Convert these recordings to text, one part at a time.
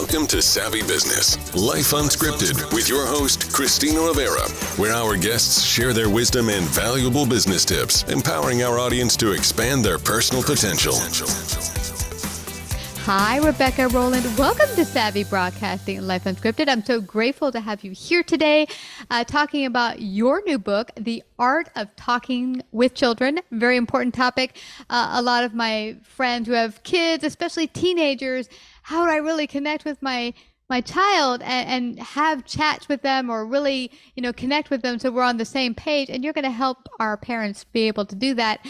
Welcome to Savvy Business, Life Unscripted, with your host, Christina Rivera, where our guests share their wisdom and valuable business tips, empowering our audience to expand their personal potential. Hi, Rebecca Rolland. Welcome to Savvy Broadcasting, Life Unscripted. I'm so grateful to have you here today talking about your new book, The Art of Talking with Children. Very important topic. A lot of my friends who have kids, especially teenagers, how do I really connect with my child and have chats with them or really, connect with them so we're on the same page? And you're going to help our parents be able to do that.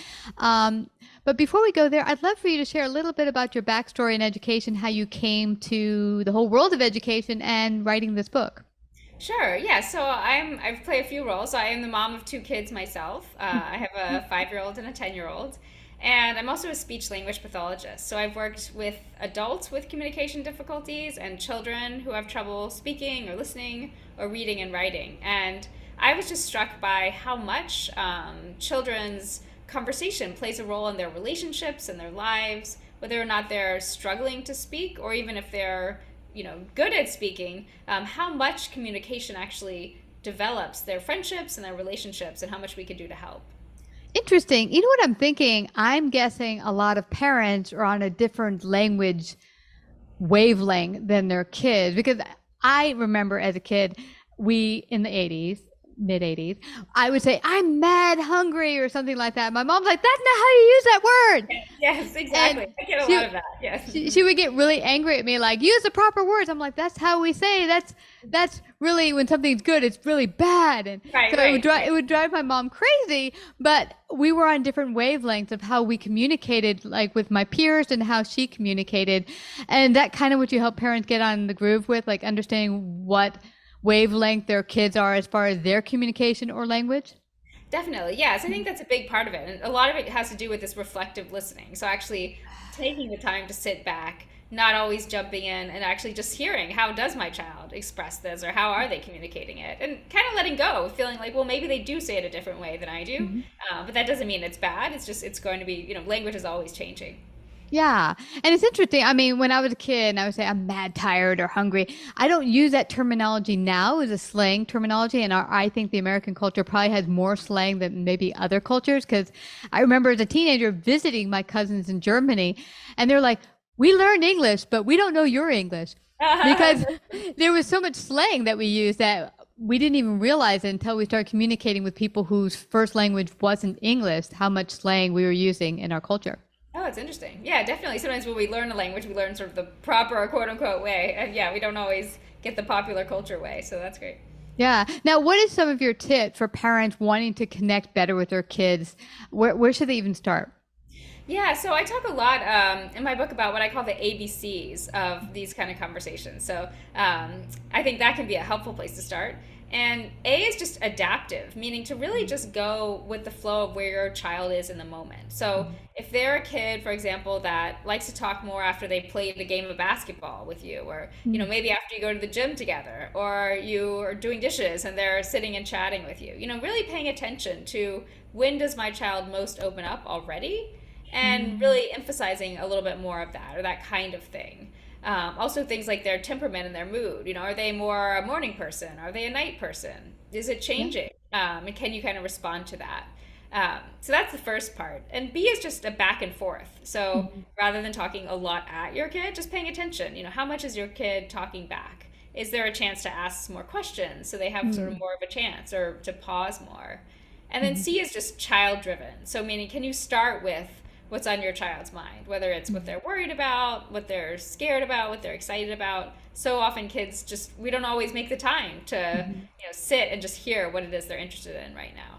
But before we go there, I'd love for you to share a little bit about your backstory in education, how you came to the whole world of education and writing this book. Sure. Yeah. So I've played a few roles. So I am the mom of two kids myself. I have a 5-year-old and a 10-year-old. And I'm also a speech language pathologist. So I've worked with adults with communication difficulties and children who have trouble speaking or listening or reading and writing. And I was just struck by how much children's conversation plays a role in their relationships and their lives, whether or not they're struggling to speak or even if they're good at speaking, how much communication actually develops their friendships and their relationships and how much we could do to help. Interesting. You know what I'm thinking? I'm guessing a lot of parents are on a different language wavelength than their kids, because I remember as a kid, in the 80s, mid-80s, I would say, I'm mad hungry or something like that. My mom's like, that's not how you use that word. Yes, exactly. And I get a lot of that. Yes. She would get really angry at me, like, use the proper words. I'm like, that's how we say. That's really, when something's good, it's really bad. And it would drive my mom crazy. But we were on different wavelengths of how we communicated, like with my peers and how she communicated. And that kind of what you help parents get on the groove with, like understanding what wavelength their kids are as far as their communication or language? Definitely, yes. I think that's a big part of it. And a lot of it has to do with this reflective listening. So actually taking the time to sit back, not always jumping in and actually just hearing, how does my child express this or how are they communicating it? And kind of letting go, feeling like, well, maybe they do say it a different way than I do. But that doesn't mean it's bad. It's going to be, language is always changing. Yeah. And it's interesting. I mean, when I was a kid and I would say I'm mad, tired, or hungry, I don't use that terminology now as a slang terminology. And I think the American culture probably has more slang than maybe other cultures, because I remember as a teenager visiting my cousins in Germany and they're like, we learned English, but we don't know your English, because there was so much slang that we used that we didn't even realize it until we started communicating with people whose first language wasn't English, how much slang we were using in our culture. Oh, it's interesting. Yeah, definitely. Sometimes when we learn a language, we learn sort of the proper quote unquote way. And yeah, we don't always get the popular culture way. So that's great. Yeah. Now, what is some of your tips for parents wanting to connect better with their kids? Where should they even start? Yeah, so I talk a lot in my book about what I call the ABCs of these kind of conversations. So I think that can be a helpful place to start. And A is just adaptive, meaning to really just go with the flow of where your child is in the moment. So if they're a kid, for example, that likes to talk more after they played a game of basketball with you, or maybe after you go to the gym together, or you are doing dishes and they're sitting and chatting with you, really paying attention to when does my child most open up already, and really emphasizing a little bit more of that or that kind of thing. Also things like their temperament and their mood, are they more a morning person? Are they a night person? Is it changing? And can you kind of respond to that? So that's the first part. And B is just a back and forth. So rather than talking a lot at your kid, just paying attention, how much is your kid talking back? Is there a chance to ask more questions so they have sort of more of a chance, or to pause more? And then C is just child driven. So meaning, can you start with what's on your child's mind, whether it's what they're worried about, what they're scared about, what they're excited about. So often kids we don't always make the time to sit and just hear what it is they're interested in right now.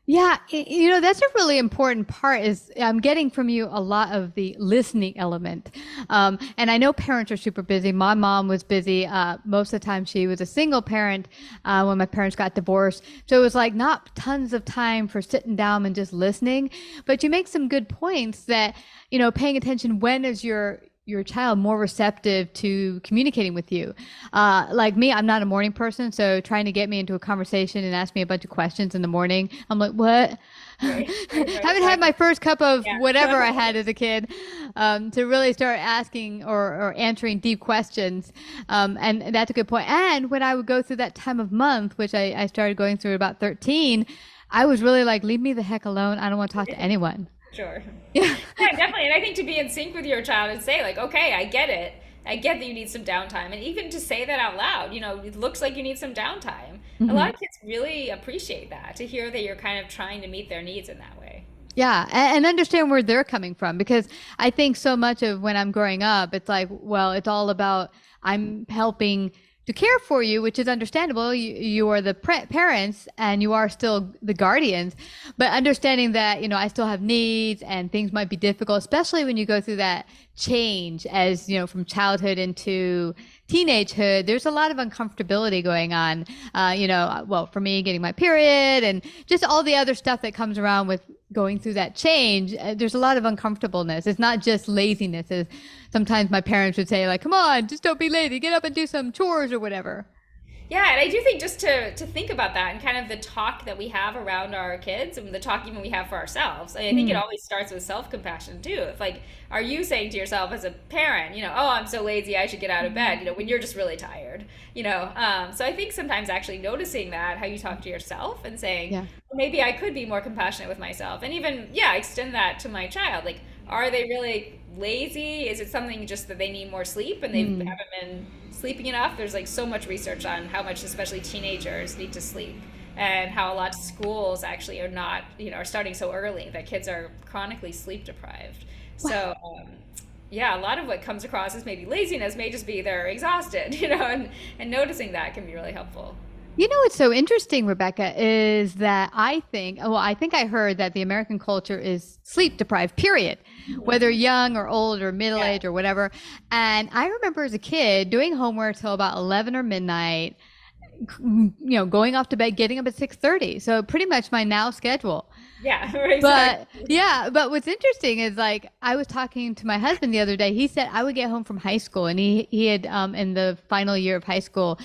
Yeah, that's a really important part, is I'm getting from you a lot of the listening element. And I know parents are super busy. My mom was busy. Most of the time she was a single parent when my parents got divorced. So it was like not tons of time for sitting down and just listening. But you make some good points that, paying attention, when is your child more receptive to communicating with you? Like me, I'm not a morning person, so trying to get me into a conversation and ask me a bunch of questions in the morning, I'm like, what? Right. Haven't had my first cup of Yeah. whatever I had as a kid to really start asking or answering deep questions. And that's a good point. And when I would go through that time of month, which I started going through at about 13, I was really like, leave me the heck alone. I don't want to talk to anyone. Sure. Yeah. Yeah, definitely. And I think to be in sync with your child and say like, okay, I get it. I get that you need some downtime. And even to say that out loud, it looks like you need some downtime. A lot of kids really appreciate that, to hear that you're kind of trying to meet their needs in that way. Yeah, and understand where they're coming from, because I think so much of when I'm growing up, it's like, well, it's all about I'm helping to care for you, which is understandable. You are the parents and you are still the guardians, but understanding that, I still have needs and things might be difficult, especially when you go through that change as, from childhood into teenagehood. There's a lot of uncomfortability going on, well, for me, getting my period and just all the other stuff that comes around with going through that change. There's a lot of uncomfortableness. It's not just laziness, as sometimes my parents would say, like, come on, just don't be lazy, get up and do some chores or whatever. Yeah, and I do think just to think about that and kind of the talk that we have around our kids and the talk even we have for ourselves. I think it always starts with self-compassion too. If like, are you saying to yourself as a parent, oh, I'm so lazy, I should get out of bed, when you're just really tired, So I think sometimes actually noticing that, how you talk to yourself and saying, well, maybe I could be more compassionate with myself, and even, extend that to my child. Like, are they really lazy? Is it something just that they need more sleep and they haven't been sleeping enough? There's like so much research on how much especially teenagers need to sleep, and how a lot of schools actually are not, are starting so early that kids are chronically sleep deprived. Wow. So a lot of what comes across as maybe laziness may just be they're exhausted, and noticing that can be really helpful. What's so interesting, Rebecca, is that I think I heard that the American culture is sleep deprived, period, whether young or old or middle age or whatever. And I remember as a kid doing homework till about 11 or midnight, going off to bed, getting up at 6:30. So pretty much my now schedule. Yeah, exactly. But what's interesting is, like, I was talking to my husband the other day. He said I would get home from high school, and he had in the final year of high school,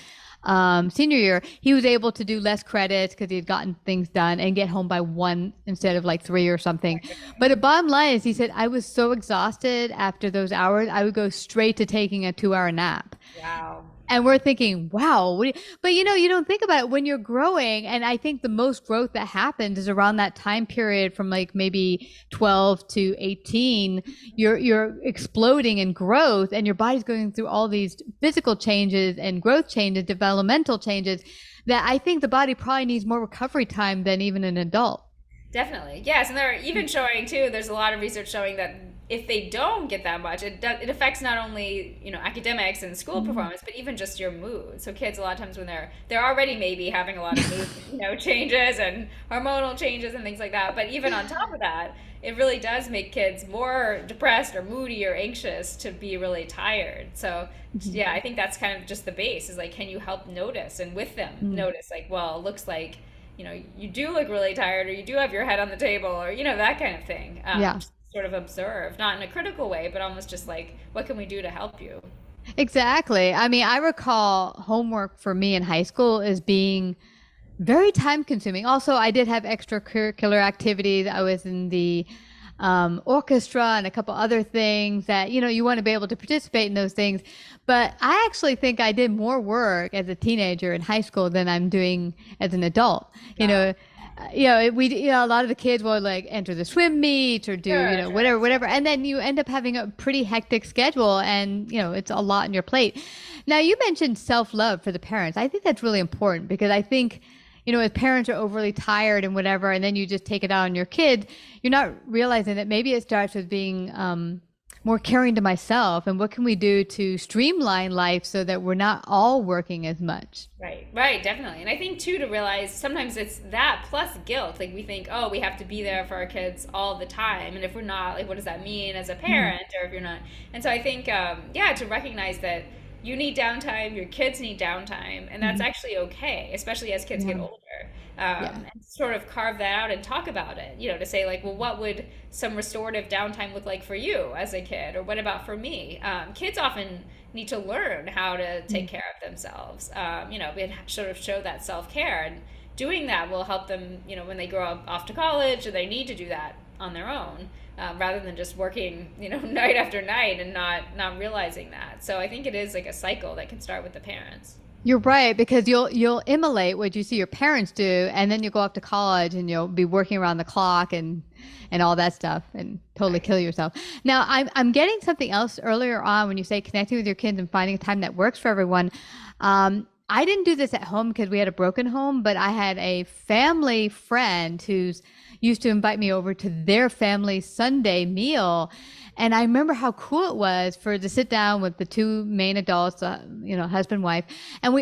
senior year, he was able to do less credits because he had gotten things done and get home by 1 instead of like 3 or something. But the bottom line is, he said, I was so exhausted after those hours, I would go straight to taking a 2-hour nap. Wow. And we're thinking, wow, but you don't think about it when you're growing. And I think the most growth that happens is around that time period from like maybe 12 to 18. You're exploding in growth, and your body's going through all these physical changes and growth changes, developmental changes, that I think the body probably needs more recovery time than even an adult. Definitely. Yes. And they're even showing too, there's a lot of research showing that if they don't get that much, it affects not only, academics and school performance, but even just your mood. So kids, a lot of times when they're already maybe having a lot of mood, changes and hormonal changes and things like that. But even on top of that, it really does make kids more depressed or moody or anxious to be really tired. So I think that's kind of just the base, is like, can you help notice, and with them notice, like, well, it looks like, you do look really tired, or you do have your head on the table, or, that kind of thing. Sort of observe, not in a critical way, but almost just like, what can we do to help you? Exactly. I mean, I recall homework for me in high school as being very time consuming. Also, I did have extracurricular activities. I was in the orchestra and a couple other things that, you want to be able to participate in those things. But I actually think I did more work as a teenager in high school than I'm doing as an adult. Wow. A lot of the kids will like enter the swim meet or do, whatever. And then you end up having a pretty hectic schedule, and, it's a lot on your plate. Now, you mentioned self-love for the parents. I think that's really important, because I think, if parents are overly tired and whatever, and then you just take it out on your kids, you're not realizing that maybe it starts with being more caring to myself, and what can we do to streamline life so that we're not all working as much. Right, definitely. And I think too, to realize sometimes it's that plus guilt. Like, we think, oh, we have to be there for our kids all the time, and if we're not, like, what does that mean as a parent? Or if you're not. And so I think to recognize that you need downtime, your kids need downtime, and that's actually okay, especially as kids get older. And sort of carve that out and talk about it, to say, like, well, what would some restorative downtime look like for you as a kid? Or what about for me? Kids often need to learn how to take care of themselves, we sort of show that self-care. And doing that will help them, when they grow up off to college, or they need to do that on their own, rather than just working, night after night and not realizing that. So I think it is like a cycle that can start with the parents. You're right, because you'll emulate what you see your parents do, and then you'll go off to college and you'll be working around the clock and all that stuff and totally kill yourself. Now, I'm getting something else earlier on when you say connecting with your kids and finding a time that works for everyone. I didn't do this at home because we had a broken home, but I had a family friend who's used to invite me over to their family Sunday meal. And I remember how cool it was to sit down with the two main adults, husband, wife, and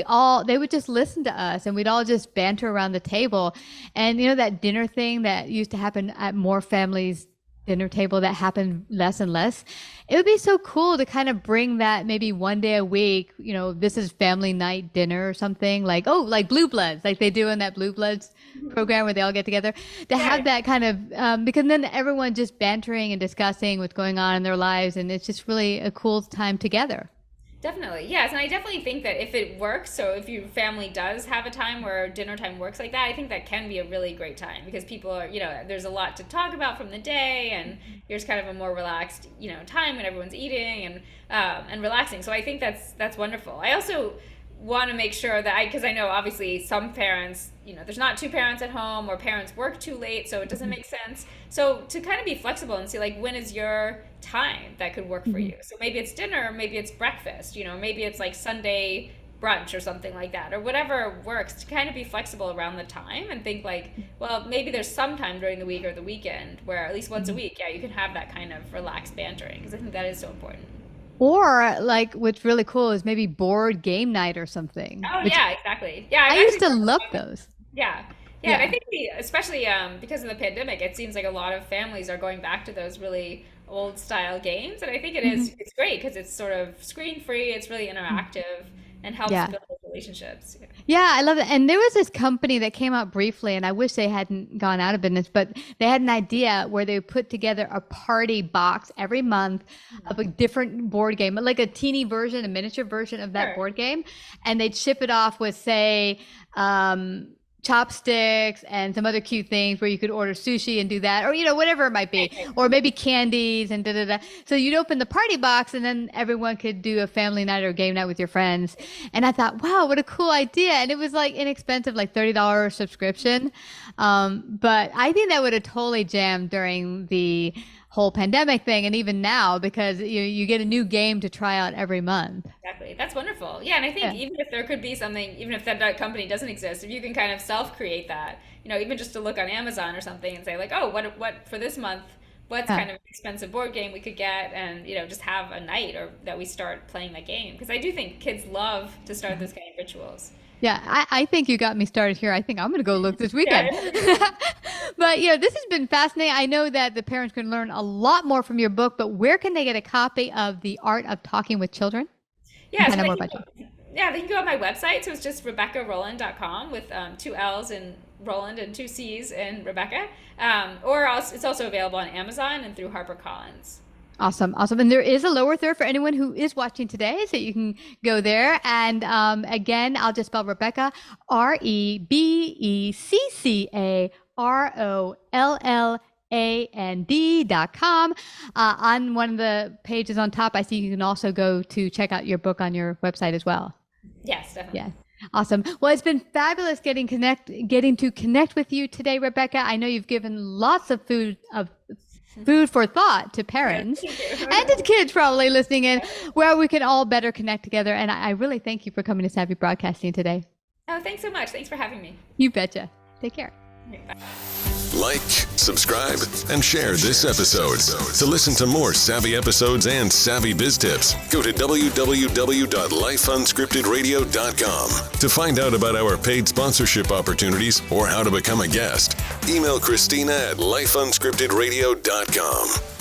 they would just listen to us, and we'd all just banter around the table. And that dinner thing that used to happen at more families' dinner table that happened less and less. It would be so cool to kind of bring that maybe one day a week, this is family night dinner or something like Blue Bloods, like they do in that Blue Bloods program where they all get together, to have that kind of, because then everyone just bantering and discussing what's going on in their lives. And it's just really a cool time together. Definitely. Yes. And I definitely think that if it works, so if your family does have a time where dinner time works like that, I think that can be a really great time, because people are, there's a lot to talk about from the day, and there's kind of a more relaxed, time when everyone's eating and relaxing. So I think that's wonderful. I also want to make sure that because I know obviously some parents, there's not two parents at home, or parents work too late, so it doesn't make sense. So to kind of be flexible and see like, when is your time that could work for you? So maybe it's dinner, maybe it's breakfast, maybe it's like Sunday brunch or something like that, or whatever works, to kind of be flexible around the time and think like, well, maybe there's some time during the week or the weekend where at least once a week, you can have that kind of relaxed bantering, because I think that is so important. Or like what's really cool is maybe board game night or something. Oh, yeah, exactly. Yeah, I used to love those. Yeah. And I think especially because of the pandemic, it seems like a lot of families are going back to those really old style games. And I think it's great because it's sort of screen free. It's really interactive and helps build those relationships. Yeah, I love it. And there was this company that came out briefly, and I wish they hadn't gone out of business, but they had an idea where they put together a party box every month of a different board game, like a teeny version, a miniature version of that board game. And they'd ship it off with, say, chopsticks and some other cute things where you could order sushi and do that, or whatever it might be, or maybe candies and da. So you'd open the party box, and then everyone could do a family night or game night with your friends. And I thought, wow, what a cool idea. And it was like inexpensive, like $30 subscription, but I think that would have totally jammed during the whole pandemic thing, and even now, because you get a new game to try out every month. Exactly. That's wonderful. Yeah, and I think even if there could be something, even if that company doesn't exist, if you can kind of self-create that, even just to look on Amazon or something and say like, oh, what for this month, what's kind of expensive board game we could get, and just have a night or that we start playing that game, because I do think kids love to start those kind of rituals. Yeah, I think you got me started here. I think I'm going to go look this weekend. But, this has been fascinating. I know that the parents can learn a lot more from your book, but where can they get a copy of The Art of Talking with Children? Yeah, so they can go on my website. So it's just RebeccaRolland.com with 2 L's in Roland and 2 C's in Rebecca. It's also available on Amazon and through HarperCollins. Awesome. And there is a lower third for anyone who is watching today, so you can go there. And again, I'll just spell Rebecca, RebeccaRolland.com. On one of the pages on top, I see you can also go to check out your book on your website as well. Yes, definitely. Yeah. Awesome. Well, it's been fabulous getting to connect with you today, Rebecca. I know you've given lots of food for thought to parents and to kids probably listening in, where we can all better connect together. And I really thank you for coming to Savvy Broadcasting today. Oh, thanks so much. Thanks for having me. You betcha. Take care. Bye. Like, subscribe, and share this episode. To listen to more savvy episodes and savvy biz tips, go to www.lifeunscriptedradio.com. To find out about our paid sponsorship opportunities or how to become a guest, email Christina at lifeunscriptedradio.com.